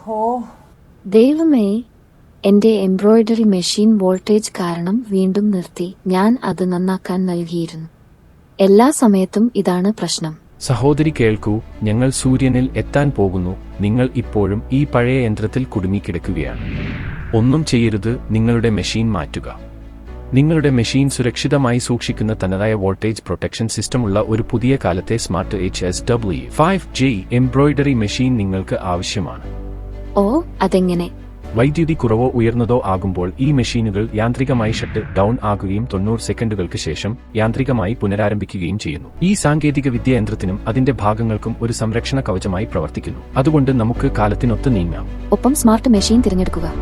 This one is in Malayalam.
ഓ ദൈവമേ, എന്റെ എംബ്രോയിഡറി മെഷീൻ വോൾട്ടേജ് കാരണം വീണ്ടും നിർത്തി. ഞാൻ അത് നന്നാക്കാൻ നൽകിയിരുന്നു. എല്ലാ സമയത്തും ഇതാണ് പ്രശ്നം. സഹോദരി കേൾക്കൂ, ഞങ്ങൾ സൂര്യനിൽ എത്താൻ പോകുന്നു. നിങ്ങൾ ഇപ്പോഴും ഈ പഴയ യന്ത്രത്തിൽ കുടുങ്ങിക്കിടക്കുകയാണ്. ഒന്നും ചെയ്യരുത്, നിങ്ങളുടെ മെഷീൻ മാറ്റുക. നിങ്ങളുടെ മെഷീൻ സുരക്ഷിതമായി സൂക്ഷിക്കുന്ന തനതായ വോൾട്ടേജ് പ്രൊട്ടക്ഷൻ സിസ്റ്റമുള്ള ഒരു പുതിയ കാലത്തെ സ്മാർട്ട് HSW5J എംബ്രോയിഡറി മെഷീൻ നിങ്ങൾക്ക് ആവശ്യമാണ്. ഓ, അതെങ്ങനെ? വൈദ്യുതി കുറവോ ഉയർന്നതോ ആകുമ്പോൾ ഈ മെഷീനുകൾ യാന്ത്രികമായി ഷട്ട് ഡൗൺ ആകുകയും 90 സെക്കൻഡുകൾക്ക് ശേഷം യാന്ത്രികമായി പുനരാരംഭിക്കുകയും ചെയ്യുന്നു. ഈ സാങ്കേതിക വിദ്യ യന്ത്രത്തിനും അതിന്റെ ഭാഗങ്ങൾക്കും ഒരു സംരക്ഷണ കവചമായി പ്രവർത്തിക്കുന്നു. അതുകൊണ്ട് നമുക്ക് കാലത്തിനൊത്ത് നീങ്ങാം. ഒപ്പം സ്മാർട്ട് മെഷീൻ തിരഞ്ഞെടുക്കുക.